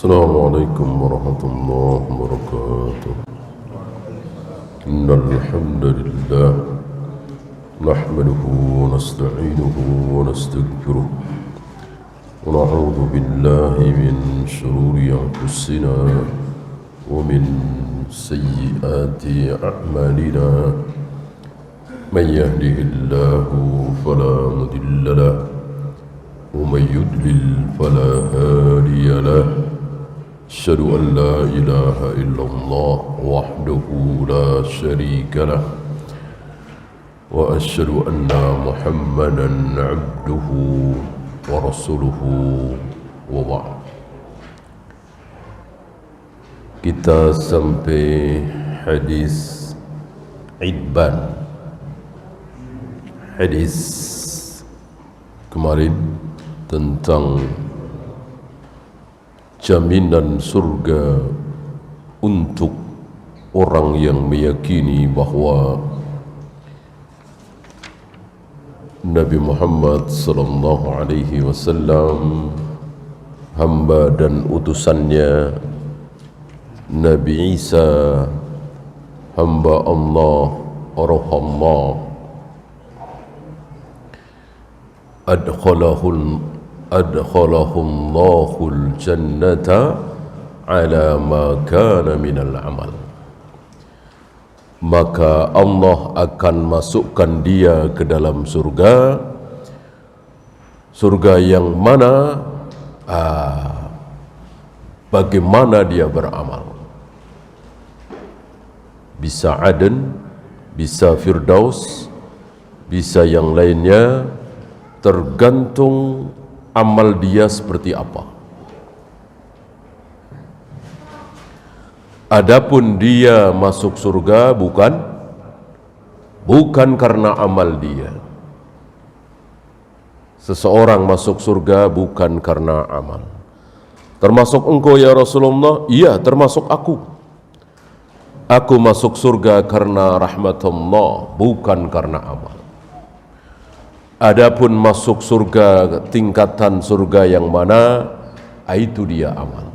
السلام عليكم ورحمة الله وبركاته. إن الحمد لله نحمده ونستعينه ونستغفره ونعوذ بالله من شرور أنفسنا ومن سيئات أعمالنا. من يهده الله فلا مضل له ومن يضلل فلا هادي له. أشهد أن لا إله إلا الله وحده لا شريك له وأشهد أن محمدا عبده ورسوله وبعد. Kita sampai hadis Idban. Hadis kemarin tentang jaminan surga untuk orang yang meyakini bahawa Nabi Muhammad sallallahu alaihi wasallam hamba dan utusannya, Nabi Isa hamba Allah, roh Allah, adkhalahul jannata ala ma kana minal amal. Maka Allah akan masukkan dia ke dalam surga, surga yang mana bagaimana dia beramal. Bisa Aden, bisa Firdaus, bisa yang lainnya, tergantung amal dia seperti apa. Adapun dia masuk surga bukan karena amal dia. Seseorang masuk surga bukan karena amal. Termasuk engkau ya Rasulullah? Iya, termasuk aku. Aku masuk surga karena rahmatullah, bukan karena amal. Adapun masuk surga, tingkatan surga yang mana, itu dia amal.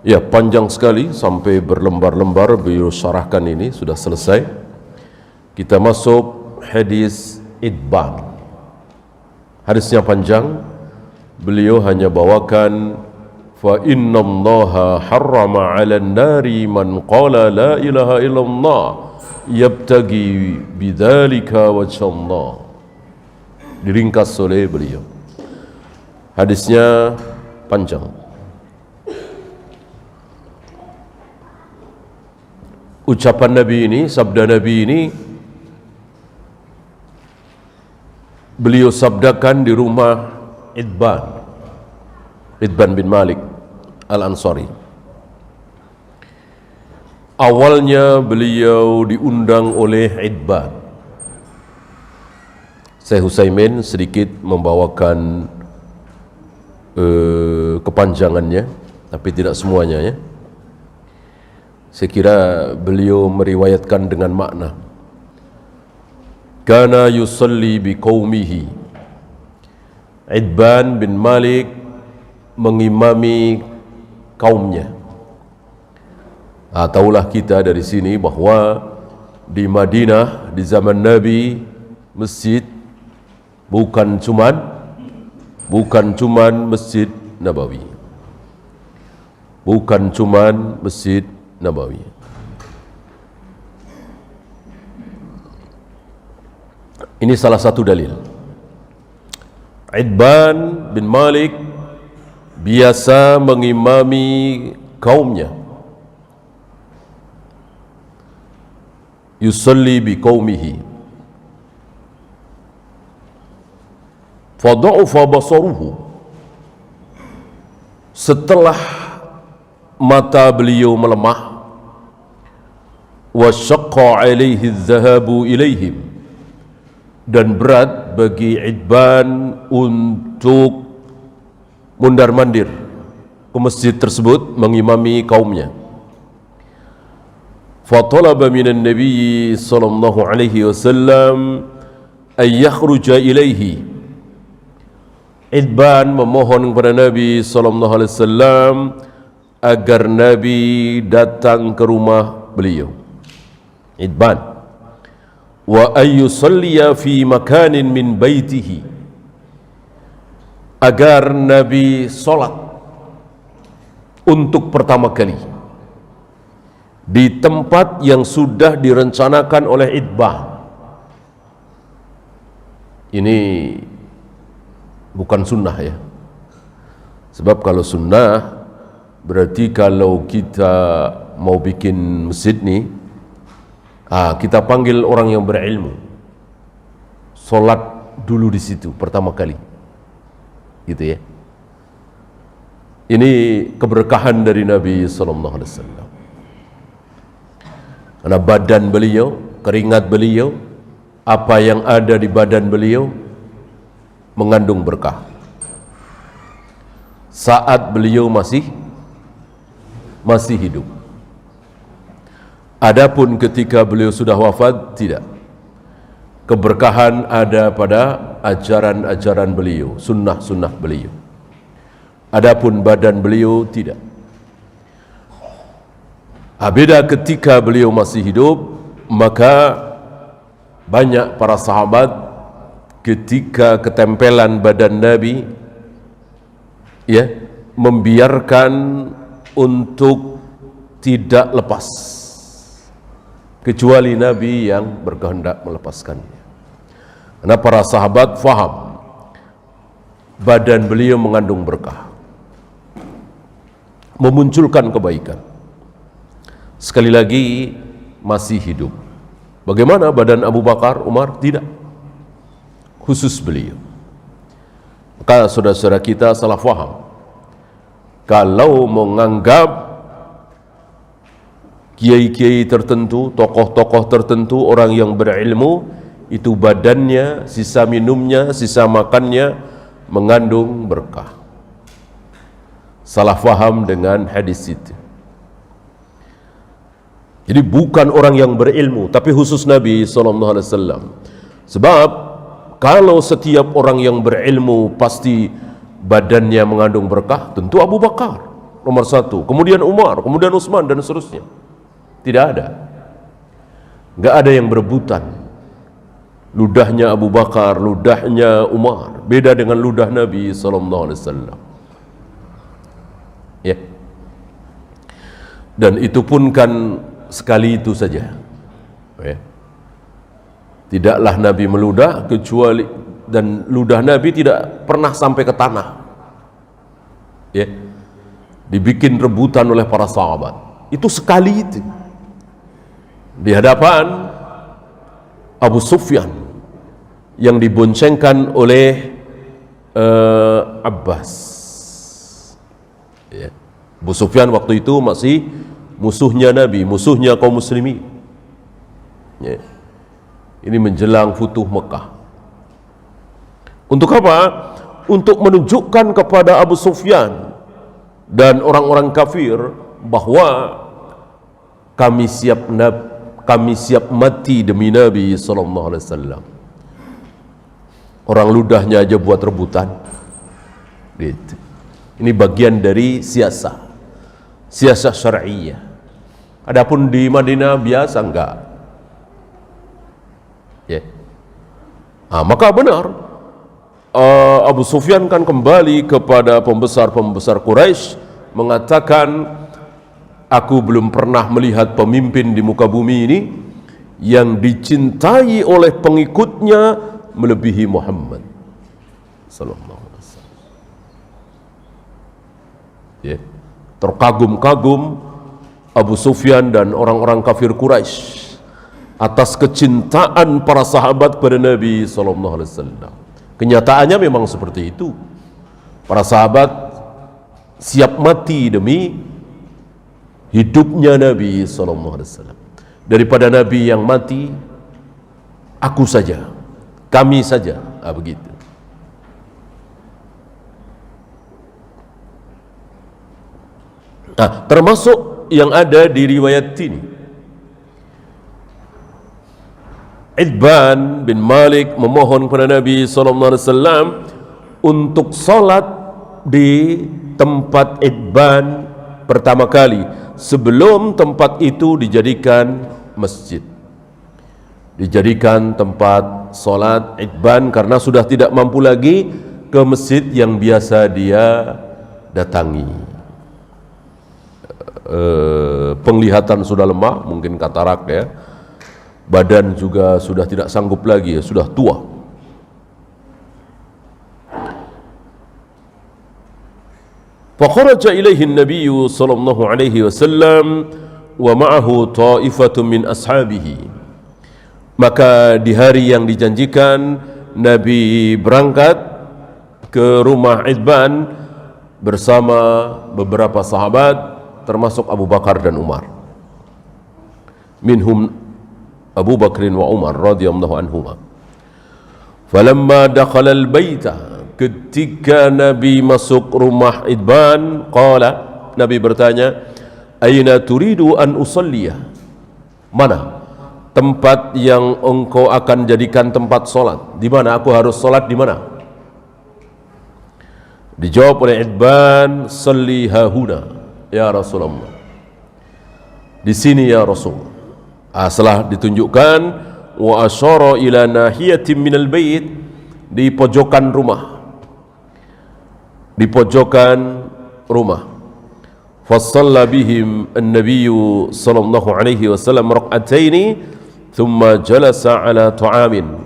Ya, panjang sekali sampai berlembar-lembar beliau syarahkan ini, sudah selesai. Kita masuk hadis Idban. Hadisnya panjang, beliau hanya bawakan fa innallaha harrama 'alan nari man qala la ilaha illallah yabtagi bidzalika wajhallah. Diringkas oleh beliau. Hadisnya panjang. Ucapan Nabi ini, sabda Nabi ini beliau sabdakan di rumah Idban bin Malik Al-Ansari. Awalnya beliau diundang oleh Idban. Syekh Utsaimin sedikit membawakan kepanjangannya, tapi tidak semuanya ya. Saya kira beliau meriwayatkan dengan makna. Kana yusalli biqaumihi. Idban bin Malik mengimami kaumnya. Tahulah kita dari sini bahawa di Madinah di zaman Nabi, masjid bukan cuman Masjid Nabawi. Bukan cuman Masjid Nabawi. Ini salah satu dalil. Idban bin Malik biasa mengimami kaumnya. Yusalli biqaumihi. Fada'ufa basaruhu. Setelah mata beliau melemah, wa syaqqa alaihi adh-dhahabu ilaihim, dan berat bagi Idban untuk mundar-mandir ke masjid tersebut mengimami kaumnya. Fatalaba minan Nabi sallallahu alaihi wasallam ay yakhruja ilaihi. Idban memohon kepada Nabi sallallahu alaihi wasallam agar Nabi datang ke rumah beliau. Idban wa ayyusalliya fi makanin min baitihi, agar Nabi solat untuk pertama kali di tempat yang sudah direncanakan oleh Idban. Ini bukan sunnah ya, sebab kalau sunnah berarti kalau kita mau bikin masjid nih, kita panggil orang yang berilmu, solat dulu di situ pertama kali, gitu ya. Ini keberkahan dari Nabi sallallahu alaihi wasallam. Karena badan beliau, keringat beliau, apa yang ada di badan beliau mengandung berkah. Saat beliau masih hidup. Adapun ketika beliau sudah wafat, tidak. Keberkahan ada pada ajaran-ajaran beliau, sunnah-sunnah beliau. Adapun badan beliau tidak. Beda ketika beliau masih hidup, maka banyak para sahabat ketika ketempelan badan Nabi ya, membiarkan untuk tidak lepas, kecuali Nabi yang berkehendak melepaskannya. Karena para sahabat faham badan beliau mengandung berkah, memunculkan kebaikan. Sekali lagi masih hidup. Bagaimana badan Abu Bakar, Umar? Tidak. Khusus beliau. Maka saudara-saudara kita salah faham kalau menganggap kiai-kiai tertentu, tokoh-tokoh tertentu, orang yang berilmu itu badannya, sisa minumnya, sisa makannya mengandung berkah. Salah faham dengan hadis itu. Jadi bukan orang yang berilmu, tapi khusus Nabi SAW. Sebab kalau setiap orang yang berilmu pasti badannya mengandung berkah, tentu Abu Bakar nomor satu, kemudian Umar, kemudian Utsman dan seterusnya. Tidak ada. Enggak ada yang berebutan. Ludahnya Abu Bakar, ludahnya Umar, beda dengan ludah Nabi SAW. Ya. Dan itu pun kan sekali itu saja. Ya. Tidaklah Nabi meludah kecuali, dan ludah Nabi tidak pernah sampai ke tanah. Ya. Dibikin rebutan oleh para sahabat. Itu sekali itu. Di hadapan Abu Sufyan yang diboncengkan oleh Abbas. Ya. Abu Sufyan waktu itu masih musuhnya Nabi, musuhnya kaum muslimin. Ya. Ini menjelang Futuh Mekah. Untuk apa? Untuk menunjukkan kepada Abu Sufyan dan orang-orang kafir bahwa kami siap mati demi Nabi SAW. Orang ludahnya aja buat rebutan. Gitu. Ini bagian dari siasah syar'iyah. Adapun di Madinah biasa enggak. Ya. Maka benar Abu Sufyan kan kembali kepada pembesar-pembesar Quraisy mengatakan, aku belum pernah melihat pemimpin di muka bumi ini yang dicintai oleh pengikutnya melebihi Muhammad sallallahu alaihi wasallam. Ya. Terkagum-kagum Abu Sufyan dan orang-orang kafir Quraisy atas kecintaan para sahabat kepada Nabi sallallahu alaihi wasallam. Kenyataannya memang seperti itu. Para sahabat siap mati demi hidupnya Nabi sallallahu alaihi wasallam. Daripada Nabi yang mati, aku saja, kami saja, begitu. Termasuk yang ada di riwayat ini, Idban bin Malik memohon kepada Nabi SAW untuk salat di tempat idban pertama kali sebelum tempat itu dijadikan masjid, dijadikan tempat salat idban, karena sudah tidak mampu lagi ke masjid yang biasa dia datangi. Penglihatan sudah lemah, mungkin katarak ya, badan juga sudah tidak sanggup lagi, sudah tua. Fakharaja ilaihi an-nabiy sallallahu alaihi wasallam wa ma'ahu ta'ifatun min ashabihi. Maka di hari yang dijanjikan Nabi berangkat ke rumah idban bersama beberapa sahabat, termasuk Abu Bakar dan Umar. Minhum Abu Bakrin wa Umar radhiyallahu anhuma. Falamma dakhala al-baita, ketika Nabi masuk rumah idban, qala, Nabi bertanya, aina turidu an usalliya? Mana tempat yang engkau akan jadikan tempat solat? Di mana aku harus solat, di mana? Dijawab oleh idban, salli hahuna ya Rasulullah, di sini ya Rasul. Setelah ditunjukkan, wa asyara ila nahiyatin minal bait, di pojokan rumah, di pojokan rumah. Fasalla bihim an-nabiyyu sallallahu alaihi wasallam rak'ataini thumma jalasa ala ta'amin.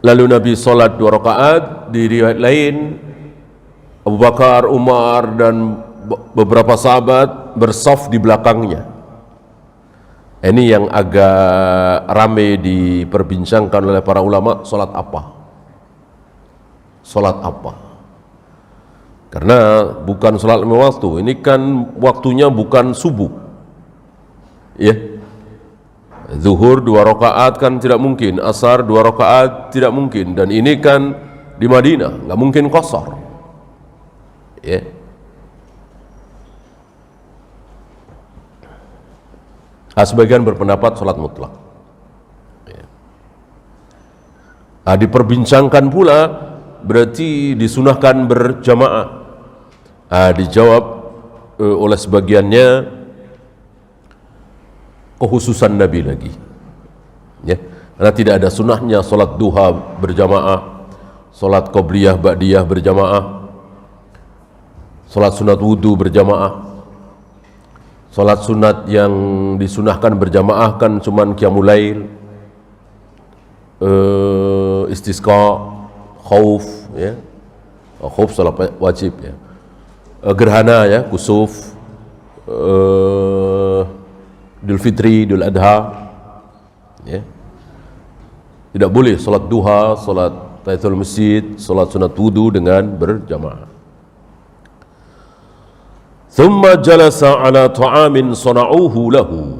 Lalu Nabi salat 2 rakaat. Di riwayat lain Abu Bakar, Umar dan beberapa sahabat bersaf di belakangnya. Ini yang agak ramai diperbincangkan oleh para ulama, salat apa? Salat apa? Karena bukan salat lima waktu, ini kan waktunya bukan subuh. Ya. Zuhur 2 rakaat kan tidak mungkin, asar 2 rakaat tidak mungkin, dan ini kan di Madinah, nggak mungkin qasar. Ya. Sebagian berpendapat salat mutlak. Diperbincangkan pula, berarti disunahkan berjamaah. Dijawab oleh sebagiannya kekhususan Nabi lagi. Ya, karena tidak ada sunahnya salat duha berjamaah, salat qobliyah ba'diyah berjamaah, salat sunat wudu berjamaah. Salat sunat yang disunahkan berjamaah kan cuman qiyamul lail, istisqa, khauf ya. Khauf salat wajib ya. Gerhana ya, kusuf, Idul Fitri, Idul Adha ya. Tidak boleh salat duha, salat tahiyatul masjid, salat sunat wudu dengan berjamaah. Thumma jalasa ala ta'amin sana'uhu lahu.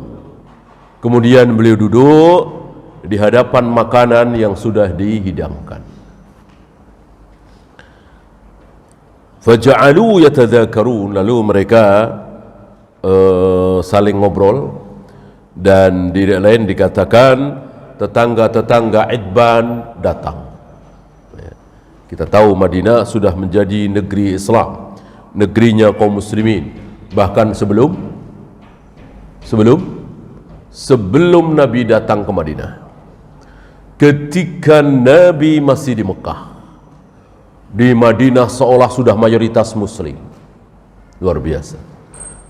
Kemudian beliau duduk di hadapan makanan yang sudah dihidangkan. Faja'alu yatadzakarun, lalu mereka saling ngobrol, dan di lain dikatakan tetangga-tetangga idban datang. Kita tahu Madinah sudah menjadi negeri Islam, negerinya kaum muslimin, bahkan sebelum Nabi datang ke Madinah. Ketika Nabi masih di Mekah, di Madinah seolah sudah mayoritas muslim. Luar biasa.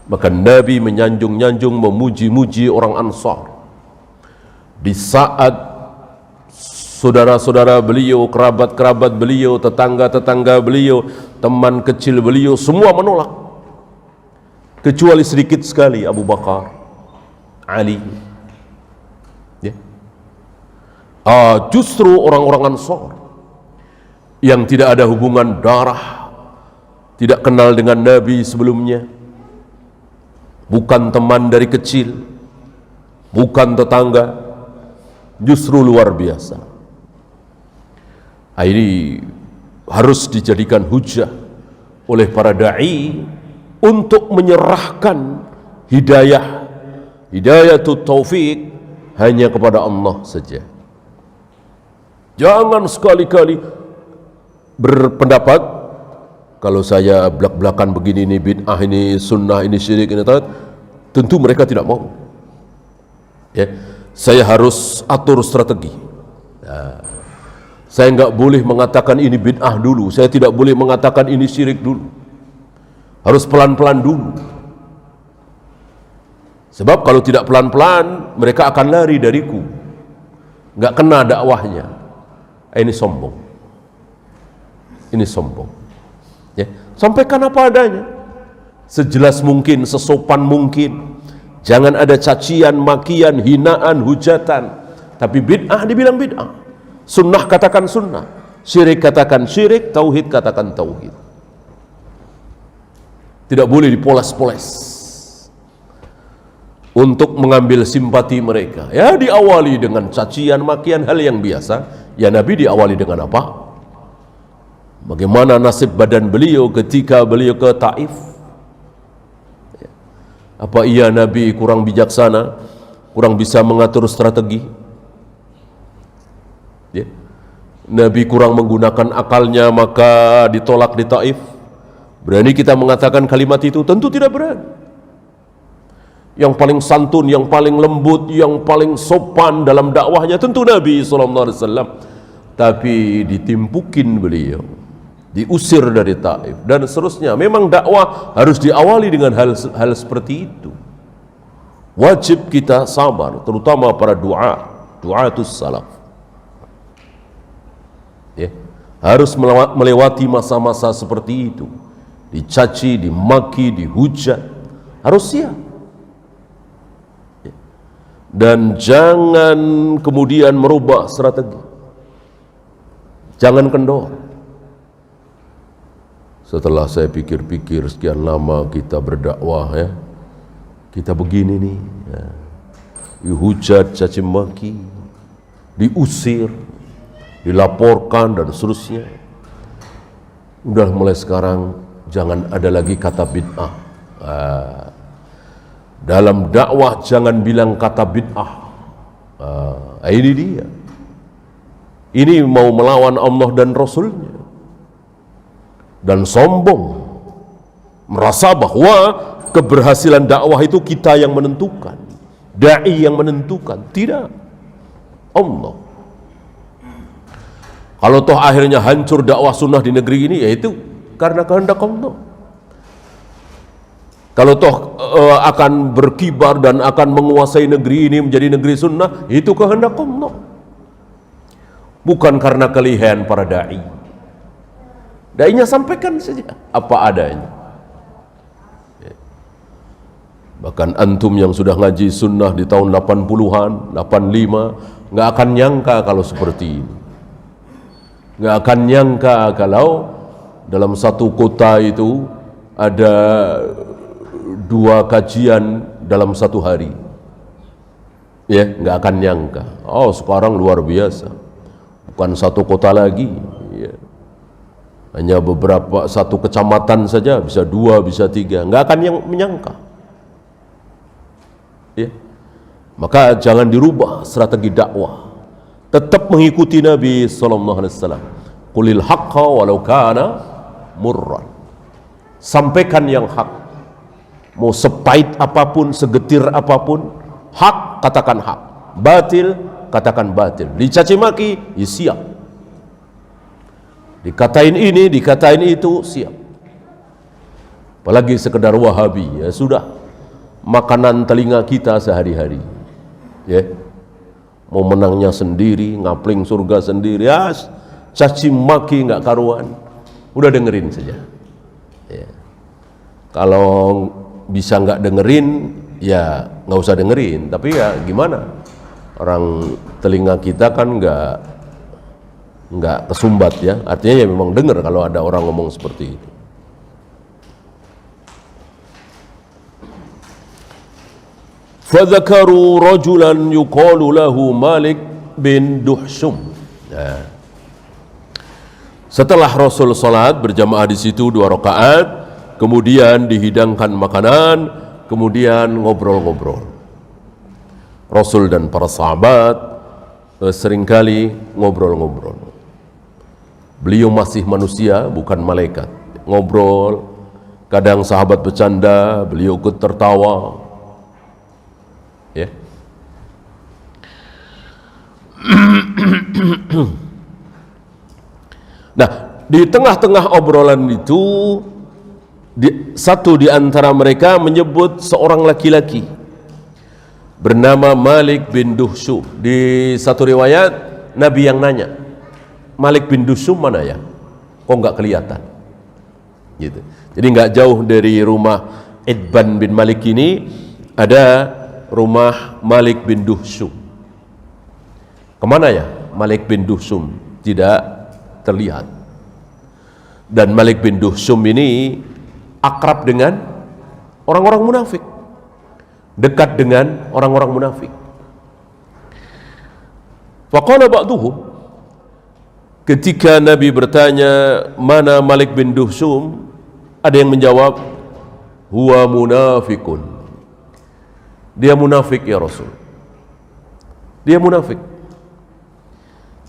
Maka Nabi menyanjung-nyanjung, memuji-muji orang Ansar. Di saat saudara-saudara beliau, kerabat-kerabat beliau, tetangga-tetangga beliau, teman kecil beliau, semua menolak, kecuali sedikit sekali Abu Bakar, Ali ya. Justru orang-orang Ansar yang tidak ada hubungan darah, tidak kenal dengan Nabi sebelumnya, bukan teman dari kecil, bukan tetangga, justru luar biasa. Ini harus dijadikan hujah oleh para da'i untuk menyerahkan hidayatut taufik hanya kepada Allah saja. Jangan sekali-kali berpendapat kalau saya belak-belakan begini, ini bid'ah, ini sunnah, ini syirik, ini taat, tentu mereka tidak mau. Ya, saya harus atur strategi. Saya nggak boleh mengatakan ini bid'ah dulu, saya tidak boleh mengatakan ini syirik dulu. Harus pelan-pelan dulu. Sebab kalau tidak pelan-pelan, mereka akan lari dariku. Nggak kena dakwahnya. Ini sombong. Ini sombong. Ya, sampaikan apa adanya. Sejelas mungkin, sesopan mungkin. Jangan ada cacian, makian, hinaan, hujatan. Tapi bid'ah dibilang bid'ah. Sunnah katakan sunnah. Syirik katakan syirik, tauhid katakan tauhid. Tidak boleh dipoles-poles untuk mengambil simpati mereka. Ya, diawali dengan cacian, makian, hal yang biasa. Ya, Nabi diawali dengan apa? Bagaimana nasib badan beliau ketika beliau ke Taif? Apa iya Nabi kurang bijaksana, kurang bisa mengatur strategi? Ya. Nabi kurang menggunakan akalnya maka ditolak di Taif? Berani kita mengatakan kalimat itu? Tentu tidak berani. Yang paling santun, yang paling lembut, yang paling sopan dalam dakwahnya tentu Nabi SAW. Tapi ditimpukin beliau, diusir dari Taif dan seterusnya. Memang dakwah harus diawali dengan hal seperti itu. Wajib kita sabar, terutama para du'atus salaf. Ya, harus melewati masa-masa seperti itu. Dicaci, dimaki, dihujat, harus siap. Dan jangan kemudian merubah strategi. Jangan kendor. Setelah saya pikir-pikir sekian lama kita berdakwah, ya, kita begini nih, ya, dihujat, caci maki, diusir, dilaporkan dan seterusnya. Udah mulai sekarang jangan ada lagi kata bid'ah. Dalam dakwah jangan bilang kata bid'ah. Ini dia. Ini mau melawan Allah dan Rasulnya. Dan sombong. Merasa bahwa keberhasilan dakwah itu kita yang menentukan. Da'i yang menentukan. Tidak. Allah. Kalau toh akhirnya hancur dakwah sunnah di negeri ini, yaitu karena kehendak Allah. Kalau toh akan berkibar dan akan menguasai negeri ini menjadi negeri sunnah, itu kehendak Allah. Bukan karena kelihan para da'i. Da'inya sampaikan saja apa adanya. Bahkan antum yang sudah ngaji sunnah di tahun 80-an, 85, nggak akan nyangka kalau seperti ini. Nggak akan nyangka kalau dalam satu kota itu ada 2 kajian dalam satu hari. Ya, nggak akan nyangka. Oh, sekarang luar biasa. Bukan satu kota lagi. Ya. Hanya satu kecamatan saja bisa 2, bisa 3. Nggak akan menyangka. Ya. Maka jangan dirubah strategi dakwah. Tetap mengikuti Nabi SAW. Qulil haqqa walau kana murran. Sampaikan yang hak. Mau sepahit apapun, segetir apapun, hak katakan hak, batil katakan batil. Dicaci maki, ya siap. Dikatain ini, dikatain itu, siap. Apalagi sekedar Wahabi, ya sudah, makanan telinga kita sehari-hari. Ya, mau menangnya sendiri, ngapling surga sendiri, ya, caci maki nggak karuan, udah dengerin saja. Ya. Kalau bisa nggak dengerin, ya nggak usah dengerin. Tapi ya gimana? Orang telinga kita kan nggak kesumbat ya. Artinya ya memang dengar kalau ada orang ngomong seperti itu. Fadzakaru rajulan yuqalu lahu Malik bin Duhsum. Nah, setelah Rasul salat berjamaah di situ 2 rakaat. Kemudian dihidangkan makanan, kemudian ngobrol-ngobrol. Rasul dan para sahabat seringkali ngobrol-ngobrol. Beliau masih manusia, bukan malaikat. Ngobrol, kadang sahabat bercanda, beliau ikut tertawa. Ya. Nah, di tengah-tengah obrolan itu, satu di antara mereka menyebut seorang laki-laki bernama Malik bin Duhsyum. Di satu riwayat Nabi yang nanya, Malik bin Duhsyum mana ya? Kok nggak kelihatan? Gitu. Jadi nggak jauh dari rumah Itban bin Malik ini ada rumah Malik bin Duhsyum. Kemana ya Malik bin Duhsyum? Tidak terlihat. Dan Malik bin Duhsyum ini akrab dengan orang-orang munafik, dekat dengan orang-orang munafik. Faqala ba'duhum, ketika Nabi bertanya mana Malik bin Duhsyum, ada yang menjawab, huwa munafikun. Dia munafik ya Rasul. Dia munafik.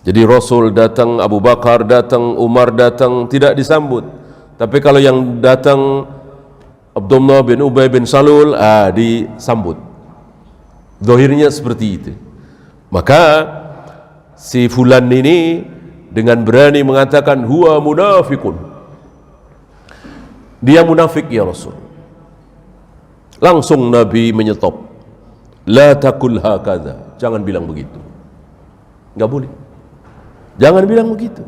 Jadi Rasul datang, Abu Bakar datang, Umar datang, tidak disambut. Tapi kalau yang datang Abdullah bin Ubay bin Salul, disambut. Zahirnya seperti itu. Maka si fulan ini dengan berani mengatakan huwa munafikun. Dia munafik ya Rasul. Langsung Nabi menyetop. La takul hakadha. Jangan bilang begitu. Enggak boleh. Jangan bilang begitu.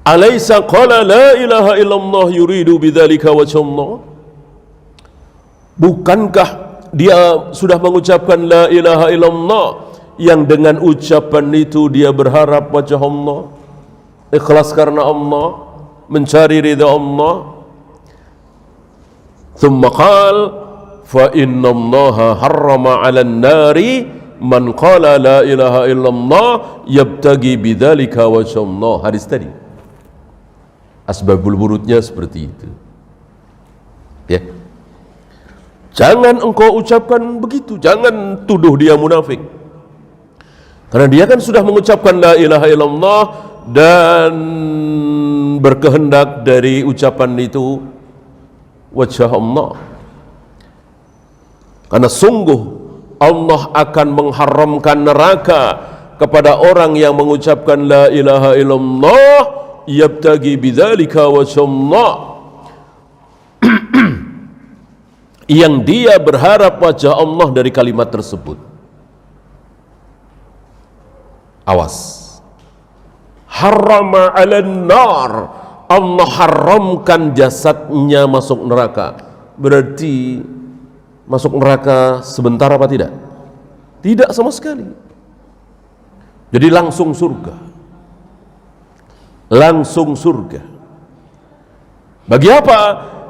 Alaysa qala la ilaha illallah yuridu bidzalika wajhallah? Bukankah dia sudah mengucapkan la ilaha illallah yang dengan ucapan itu dia berharap wajah Allah, ikhlas karena Allah, mencari ridha Allah? Thumma qala fa inna allaha harrama 'alan nari man qala la ilaha illallah yabtagi bidzalika wajha Allah. Hadis tadi. Asbabul wurudnya seperti itu. Ya. Jangan engkau ucapkan begitu, jangan tuduh dia munafik. Karena dia kan sudah mengucapkan la ilaha illallah dan berkehendak dari ucapan itu wajah Allah. Karena sungguh Allah akan mengharamkan neraka kepada orang yang mengucapkan la ilaha illallah yabtagi bidzalika wajha Allah, yang dia berharap wajah Allah dari kalimat tersebut. Awas. Harrama 'alan nar. Allah haramkan jasadnya masuk neraka. Berarti masuk neraka sebentar apa tidak? Tidak sama sekali. Jadi langsung surga. Langsung surga. Bagi apa?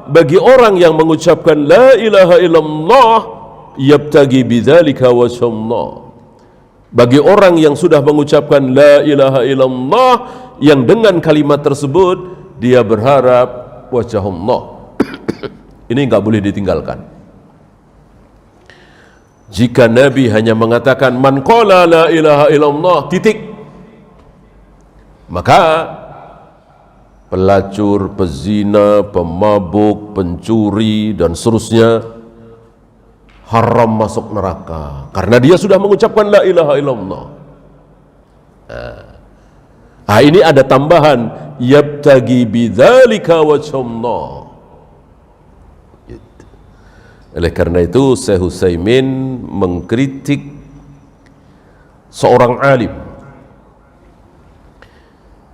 Bagi orang yang mengucapkan la ilaha illallah yabtagi bidzalika wajha Allah. Bagi orang yang sudah mengucapkan la ilaha illallah yang dengan kalimat tersebut dia berharap wajah Allah. Ini enggak boleh ditinggalkan. Jika Nabi hanya mengatakan man qala la ilaha illallah titik, maka pelacur, pezina, pemabuk, pencuri dan seterusnya haram masuk neraka karena dia sudah mengucapkan la ilaha illallah. Ini ada tambahan yabtagi bidzalika wajhallah. Oleh karena itu Syekh Utsaimin mengkritik seorang alim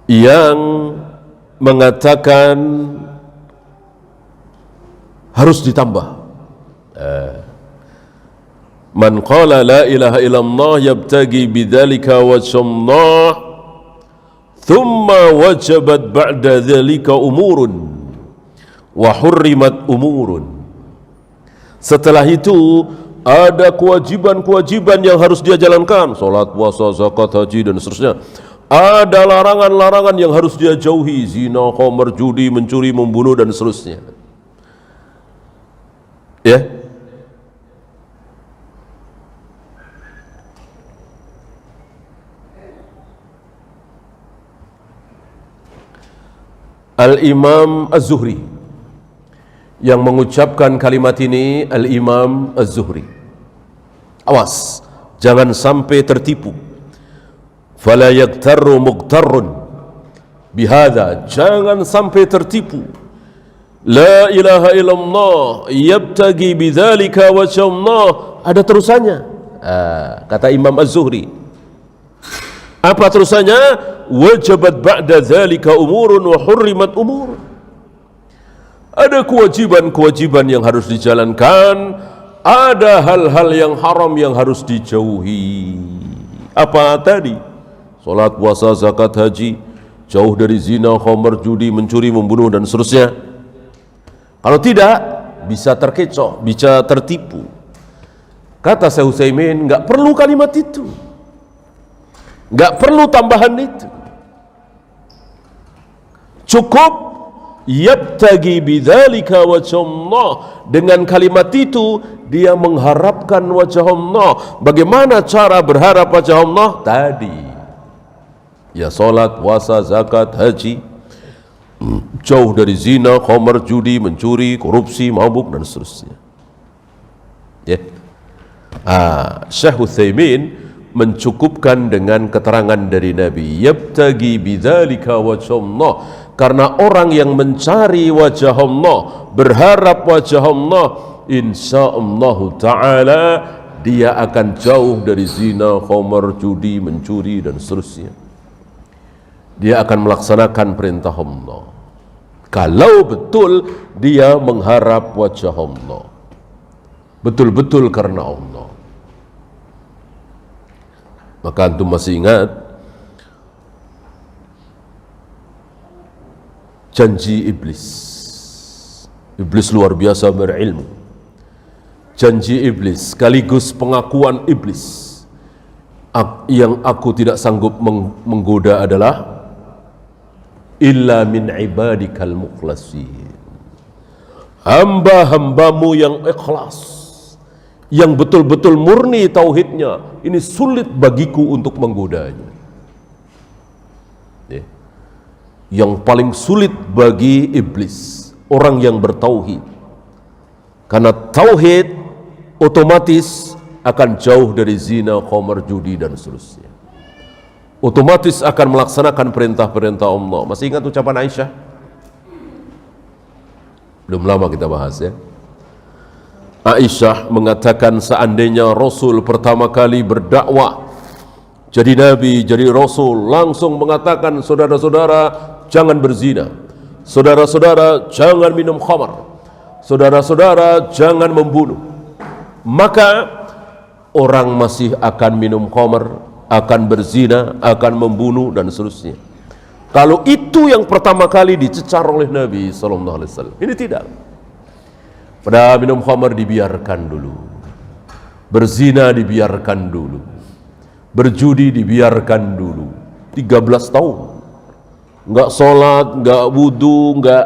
yang mengatakan harus ditambah man qala la ilaha illallah yabtagi bidzalika wajhallah thumma wajabat ba'da dzalika umurun wa hurrimat umurun. Setelah itu ada kewajiban-kewajiban yang harus dia jalankan, salat, puasa, zakat, haji dan seterusnya. Ada larangan-larangan yang harus dia jauhi, zina, khamr, judi, mencuri, membunuh dan seterusnya. Ya. Al-Imam Az-Zuhri. Yang mengucapkan kalimat ini Al-Imam Az-Zuhri. Awas, jangan sampai tertipu. Fala yaktarru muqtarrun bihadza, jangan sampai tertipu. La ilaha illallah yabtagi bidzalika wajha Allah, ada terusannya. Kata Imam Az-Zuhri. Apa terusannya? Wajabat ba'da dzalika umurun wa hurrimat umur. Ada kewajiban-kewajiban yang harus dijalankan, ada hal-hal yang haram yang harus dijauhi. Apa tadi? Salat, puasa, zakat, haji, jauh dari zina, khamar, judi, mencuri, membunuh dan seterusnya. Kalau tidak, bisa terkecoh, bisa tertipu. Kata Syekh Utsaimin, enggak perlu kalimat itu. Enggak perlu tambahan itu. Cukup yabtagi bidzalika wajha Allah. Dengan kalimat itu dia mengharapkan wajah Allah. Bagaimana cara berharap wajah Allah? Tadi ya salat, puasa, zakat, haji, jauh dari zina, khamar, judi, mencuri, korupsi, mabuk dan seterusnya. Ya. Syekh Utsaimin mencukupkan dengan keterangan dari Nabi, yabtagi bidzalika wajha Allah. Karena orang yang mencari wajah Allah, berharap wajah Allah, insyaallah ta'ala dia akan jauh dari zina, khamar, judi, mencuri dan seterusnya. Dia akan melaksanakan perintah Allah kalau betul dia mengharap wajah Allah, betul-betul karena Allah. Maka antum masih ingat janji iblis. Iblis luar biasa berilmu. Janji iblis sekaligus pengakuan iblis, yang aku tidak sanggup menggoda adalah illa min ibadikal mukhlasin, hamba-hambamu yang ikhlas, yang betul-betul murni tauhidnya, ini sulit bagiku untuk menggodanya. Yang paling sulit bagi iblis orang yang bertauhid, karena tauhid otomatis akan jauh dari zina, khamar, judi dan seterusnya. Otomatis akan melaksanakan perintah-perintah Allah. Masih ingat ucapan Aisyah? Belum lama kita bahas ya. Aisyah mengatakan seandainya Rasul pertama kali berdakwah jadi Nabi, jadi Rasul, langsung mengatakan, saudara-saudara jangan berzina, saudara-saudara jangan minum khamar, saudara-saudara jangan membunuh, maka orang masih akan minum khamar, akan berzina, akan membunuh dan seterusnya. Kalau itu yang pertama kali dicecar oleh Nabi SAW, ini tidak. Pada minum khamar dibiarkan dulu, berzina dibiarkan dulu, berjudi dibiarkan dulu 13 tahun. Enggak sholat, enggak wudu, enggak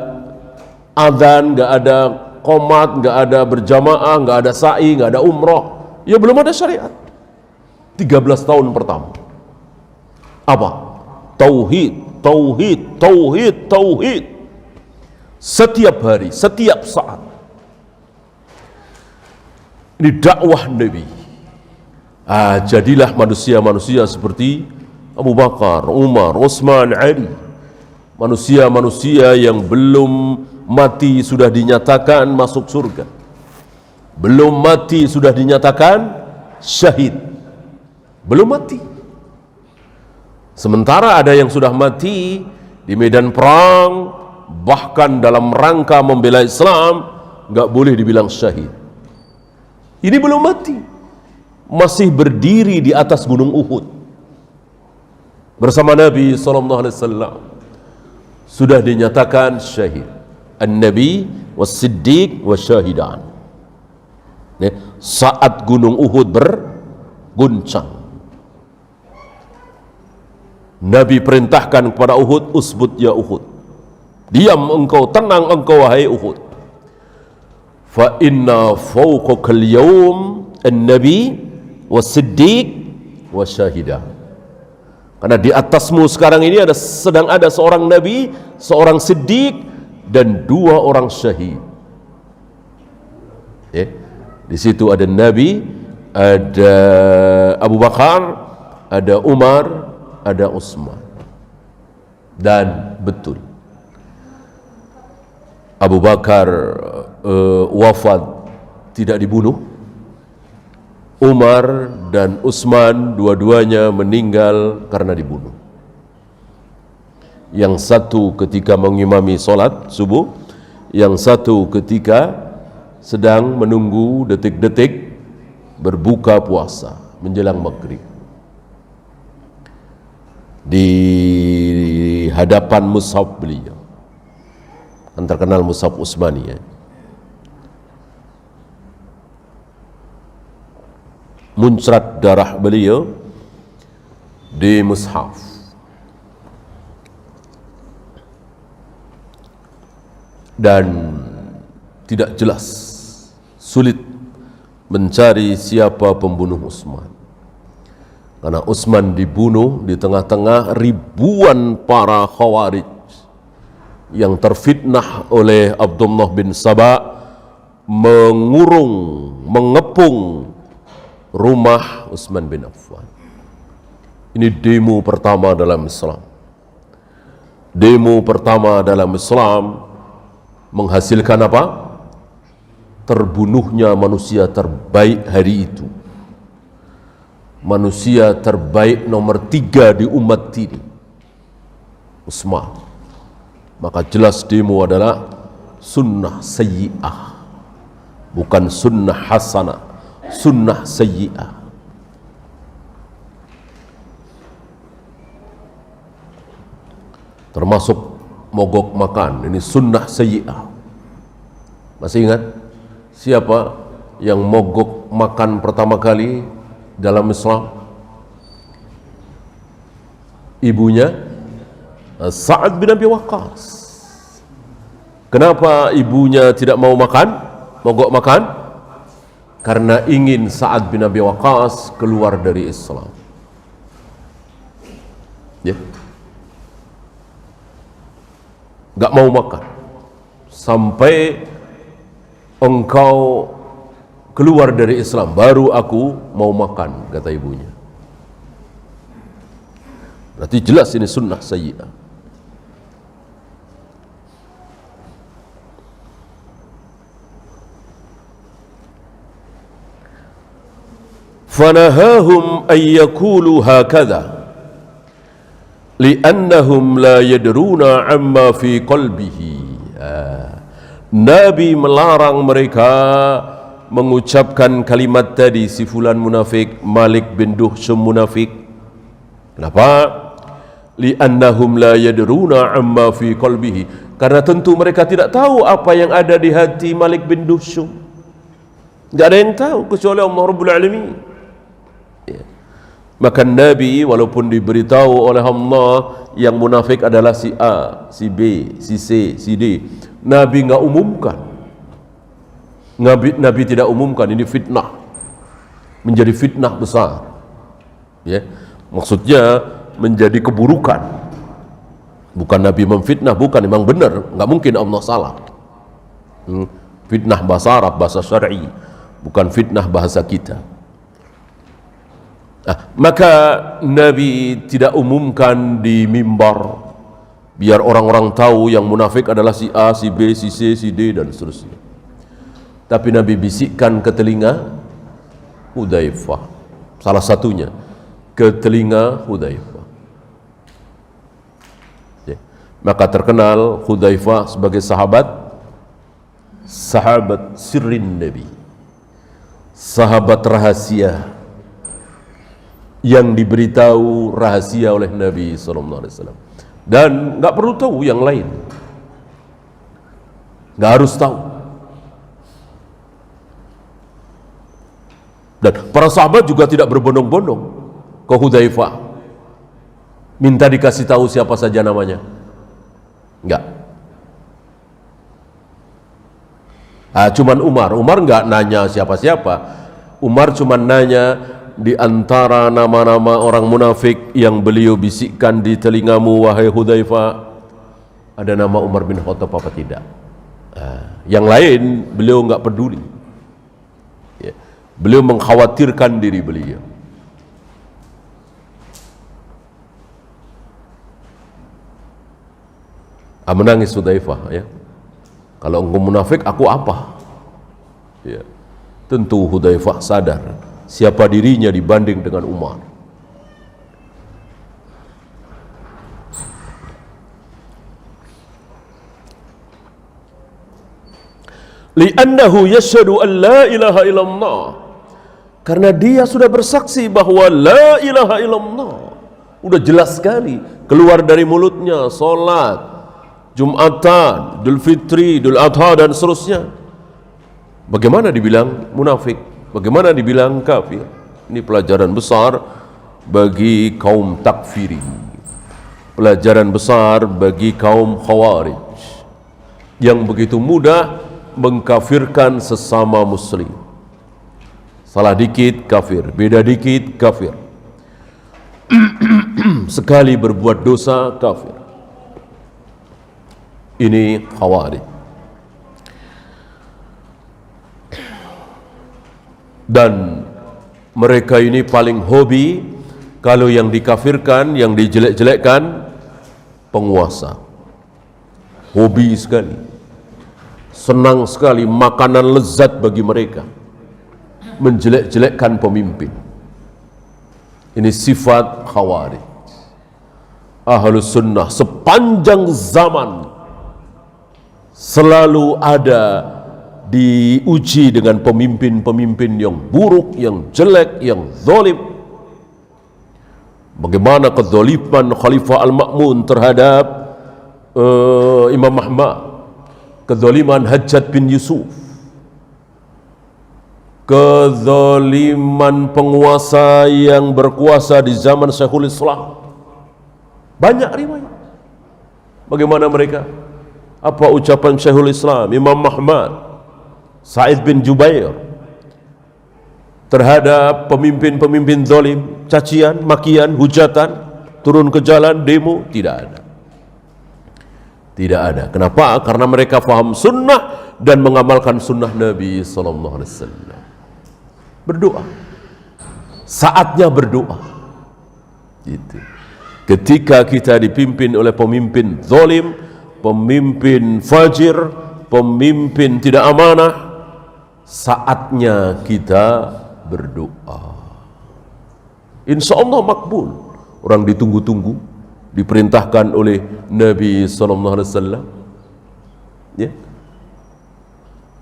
adzan, enggak ada qomat, enggak ada berjamaah, enggak ada sa'i, enggak ada umroh. Ya belum ada syariat. 13 tahun pertama. Apa? Tauhid, tauhid, tauhid, tauhid. Setiap hari, setiap saat. Ini dakwah Nabi. Jadilah manusia-manusia seperti Abu Bakar, Umar, Utsman, Ali. Manusia-manusia yang belum mati sudah dinyatakan masuk surga, belum mati sudah dinyatakan syahid, belum mati. Sementara ada yang sudah mati di medan perang, bahkan dalam rangka membela Islam, nggak boleh dibilang syahid. Ini belum mati, masih berdiri di atas gunung Uhud bersama Nabi SAW, sudah dinyatakan syahid. An-Nabi was-Siddiq was-Syahidan. Saat gunung Uhud berguncang, Nabi perintahkan kepada Uhud, usbut ya Uhud, diam engkau, tenang engkau wahai Uhud. Fa inna fawqakal yawm an-Nabi was-Siddiq was-Syahidan. Karena Karena di atasmu sekarang ini sedang ada seorang nabi, seorang siddiq, dan 2 orang syahid. Ya. Di situ ada Nabi, ada Abu Bakar, ada Umar, ada Utsman. Dan betul, Abu Bakar wafat tidak dibunuh. Umar dan Utsman dua-duanya meninggal karena dibunuh. Yang satu ketika mengimami solat subuh, yang satu ketika sedang menunggu detik-detik berbuka puasa menjelang maghrib di hadapan mushaf beliau, yang terkenal mushaf Utsmani ya. Muncrat darah beliau di mushaf. Dan tidak jelas, sulit mencari siapa pembunuh Utsman. Karena Utsman dibunuh di tengah-tengah ribuan para khawarij yang terfitnah oleh Abdullah bin Saba, mengurung, mengepung rumah Utsman bin Affan. Ini demo pertama dalam Islam. Demo pertama dalam Islam menghasilkan apa? Terbunuhnya manusia terbaik hari itu. Manusia terbaik nomor 3 di umat ini, Utsman. Maka jelas demo adalah sunnah sayyi'ah, bukan sunnah hasanah, sunnah sayyi'ah. Termasuk mogok makan, ini sunnah sayyi'ah. Masih ingat siapa yang mogok makan pertama kali dalam Islam? Ibunya Sa'ad bin Abi Waqqas. Kenapa ibunya tidak mau makan, mogok makan? Karena ingin Sa'ad bin Abi Waqqas keluar dari Islam. Ya. Gak mau makan sampai engkau keluar dari Islam, baru aku mau makan, kata ibunya. Berarti jelas ini sunnah sayyi'ah. Fanahahum an yaqulu hakadha li'annahum la yadruna amma fi qalbihi. Nabi melarang mereka mengucapkan kalimat tadi, si fulan munafik, Malik bin Duhsyum munafik. Kenapa? Li'annahum la yadruna amma fi qalbihi, karena tentu mereka tidak tahu apa yang ada di hati Malik bin Duhsyum. Tidak ada yang tahu kecuali Allah Rabbul Alamin. Ya. Maka Nabi walaupun diberitahu oleh Allah yang munafik adalah si A, si B, si C, si D, Nabi enggak umumkan. Nabi tidak umumkan, ini fitnah. Menjadi fitnah besar. Ya. Maksudnya menjadi keburukan. Bukan Nabi memfitnah, bukan, memang benar, enggak mungkin Allah salah. Fitnah bahasa Arab, bahasa syar'i, bukan fitnah bahasa kita. Maka Nabi tidak umumkan di mimbar biar orang-orang tahu yang munafik adalah si A, si B, si C, si D dan seterusnya. Tapi Nabi bisikkan ke telinga Hudzaifah, salah satunya ke telinga Hudzaifah. Maka terkenal Hudzaifah sebagai sahabat sirrin Nabi, sahabat rahasia yang diberitahu rahasia oleh Nabi SAW, dan nggak perlu tahu yang lain, nggak harus tahu. Dan para sahabat juga tidak berbondong-bondong ke Hudzaifah minta dikasih tahu siapa saja namanya, nggak. Cuman Umar nggak nanya siapa-siapa. Umar cuman nanya, di antara nama-nama orang munafik yang beliau bisikkan di telingamu wahai Hudzaifah, ada nama Umar bin Khattab apa tidak? Yang lain beliau enggak peduli. Ya. Beliau mengkhawatirkan diri beliau. Menangis Hudzaifah, ya. Kalau engkau munafik, aku apa? Ya. Tentu Hudzaifah sadar siapa dirinya dibanding dengan Umar. Li'annahu yashhadu an la ilaha illallah, karena dia sudah bersaksi bahwa la ilaha illallah. Udah jelas sekali keluar dari mulutnya, salat, Jumatan, Idul Fitri, Idul Adha dan seterusnya. Bagaimana dibilang munafik? Bagaimana dibilang kafir? Ini pelajaran besar bagi kaum takfiri, pelajaran besar bagi kaum khawarij yang begitu mudah mengkafirkan sesama muslim. Salah dikit kafir, beda dikit kafir. Sekali berbuat dosa kafir. Ini khawarij. Dan mereka ini paling hobi kalau yang dikafirkan, yang dijelek-jelekkan penguasa. Hobi sekali. Senang sekali, makanan lezat bagi mereka menjelek-jelekkan pemimpin. Ini sifat khawarij. Ahlus sunnah sepanjang zaman selalu ada diuji dengan pemimpin-pemimpin yang buruk, yang jelek, yang zalim. Bagaimana kedzaliman Khalifah Al-Ma'mun terhadap Imam Ahmad, kedzaliman Hajjaj bin Yusuf, kedzaliman penguasa yang berkuasa di zaman Syekhul Islam. Banyak riwayat. Bagaimana mereka? Apa ucapan Syekhul Islam, Imam Ahmad, Sa'id bin Jubair terhadap pemimpin-pemimpin zalim? Cacian, makian, hujatan, turun ke jalan, demo? Tidak ada. Tidak ada. Kenapa? Karena mereka faham sunnah dan mengamalkan sunnah Nabi sallallahu alaihi wasallam. Berdoa. Saatnya berdoa. Gitu. Ketika kita dipimpin oleh pemimpin zalim, pemimpin fajir, pemimpin tidak amanah, saatnya kita berdoa. Insya Allah makbul. Orang ditunggu-tunggu, diperintahkan oleh Nabi sallallahu alaihi wasallam, ya,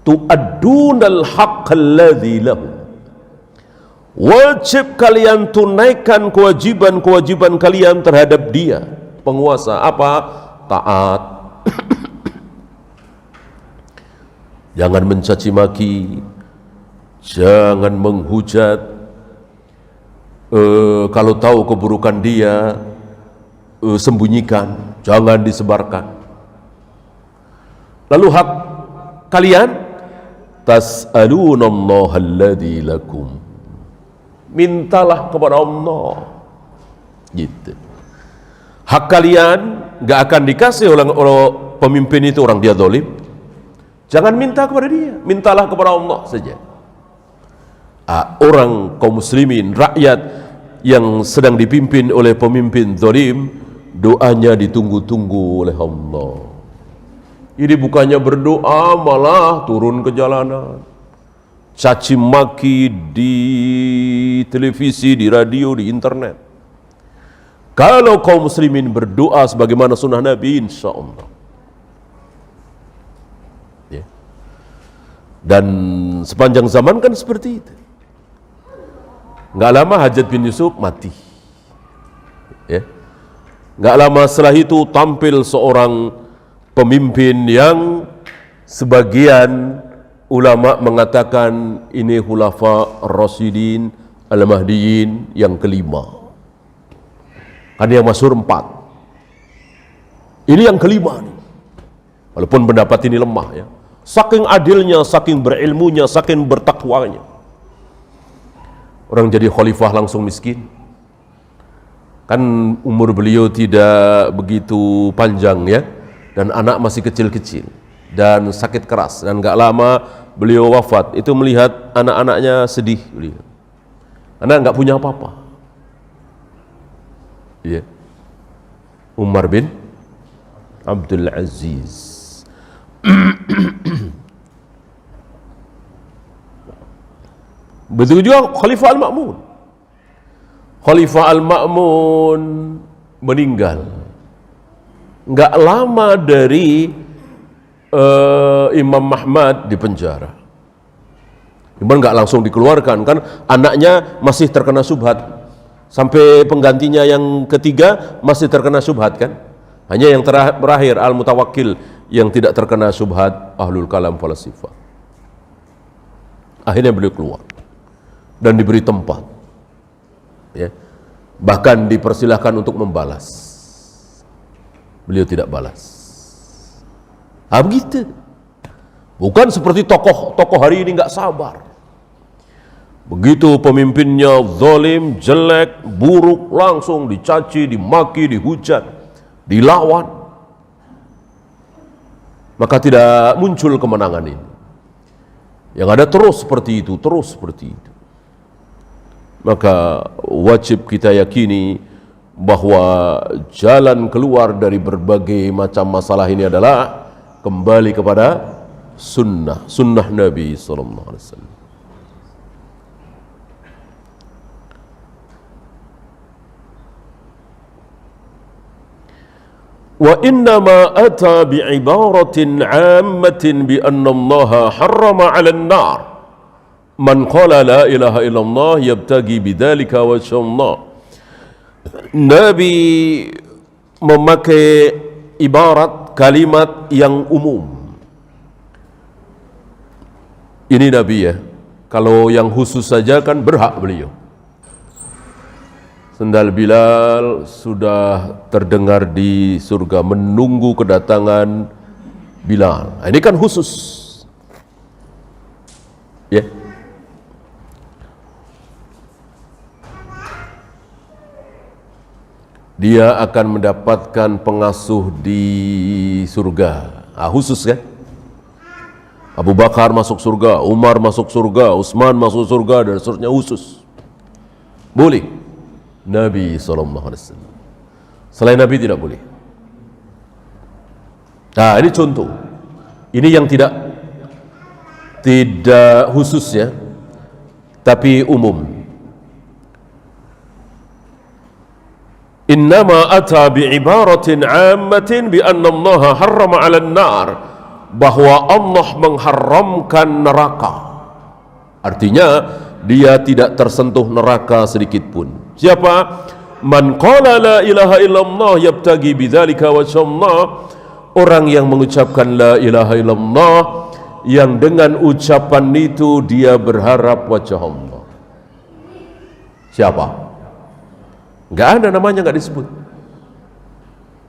tu'addunal haqqal ladzi lahu. Wajib kalian tunaikan kewajiban-kewajiban kalian terhadap dia, penguasa. Apa? Taat. Jangan mencaci maki, jangan menghujat. Kalau tahu keburukan dia, sembunyikan, jangan disebarkan. Lalu hak kalian, tas'alunallaha alladzi lakum, mintalah kepada Allah. Gitu. Hak kalian gak akan dikasih oleh pemimpin itu, orang dia zalim. Jangan minta kepada dia, mintalah kepada Allah saja. Orang kaum muslimin, rakyat yang sedang dipimpin oleh pemimpin zalim, doanya ditunggu-tunggu oleh Allah. Ini bukannya berdoa malah turun ke jalanan, caci maki di televisi, di radio, di internet. Kalau kaum muslimin berdoa sebagaimana sunnah Nabi, insya Allah. Ya. Dan sepanjang zaman kan seperti itu. Nggak lama Hajjaj bin Yusuf mati. Ya. Nggak lama setelah itu tampil seorang pemimpin yang sebagian ulama mengatakan ini Khulafa Rasyidin Al-Mahdiyin yang kelima. Kan yang masyhur 4. Ini yang kelima nih. Walaupun pendapat ini lemah ya. Saking adilnya, saking berilmunya, saking bertakwanya. Orang jadi khalifah langsung miskin. Kan umur beliau tidak begitu panjang ya, dan anak masih kecil-kecil dan sakit keras, dan gak lama beliau wafat. Itu melihat anak-anaknya sedih beliau. Anak gak punya apa-apa. Ya. Umar bin Abdul Aziz. Begitu juga Khalifah Al-Ma'mun. Khalifah Al-Ma'mun meninggal nggak lama dari Imam Ahmad di penjara. Imam nggak langsung dikeluarkan, kan anaknya masih terkena syubhat. Sampai penggantinya yang ketiga masih terkena syubhat kan. Hanya yang terakhir Al-Mutawakkil yang tidak terkena syubhat ahlul kalam falasifah. Akhirnya beliau keluar dan diberi tempat, ya. Bahkan dipersilahkan untuk membalas. Beliau tidak balas. Begitu. Bukan seperti tokoh hari ini nggak sabar. Begitu pemimpinnya zalim, jelek, buruk, langsung dicaci, dimaki, dihujat, dilawan. Maka tidak muncul kemenangan ini. Yang ada terus seperti itu, terus seperti itu. Maka wajib kita yakini bahwa jalan keluar dari berbagai macam masalah ini adalah kembali kepada sunnah Nabi sallallahu alaihi wasallam. Wa innama ata bi'ibaratin 'ammatin bi anna Allah harrama 'alan nar man qala la ilaha illallah yabtagi bidzalika wajha Allah. Nabi memakai ibarat kalimat yang umum. Ini Nabi ya. Kalau yang khusus saja kan berhak beliau. Sendal Bilal sudah terdengar di surga menunggu kedatangan Bilal. Nah, ini kan khusus. Ya. Dia akan mendapatkan pengasuh di surga. Khusus kan? Abu Bakar masuk surga, Umar masuk surga, Utsman masuk surga, dan seterusnya khusus. Boleh. Nabi SAW. Selain Nabi tidak boleh. Nah, ini contoh. Ini yang tidak khusus ya, tapi umum. Innama ata bi'ibaratin 'ammatin bi anna Allah harrama 'alan nar, bahwa Allah mengharamkan neraka. Artinya dia tidak tersentuh neraka sedikit pun. Siapa? Man qala la ilaha illallah yabtagi bidzalika wajha Allah. Orang yang mengucapkan la ilaha illallah, yang dengan ucapan itu dia berharap wajah Allah. Siapa? Enggak ada namanya, enggak disebut.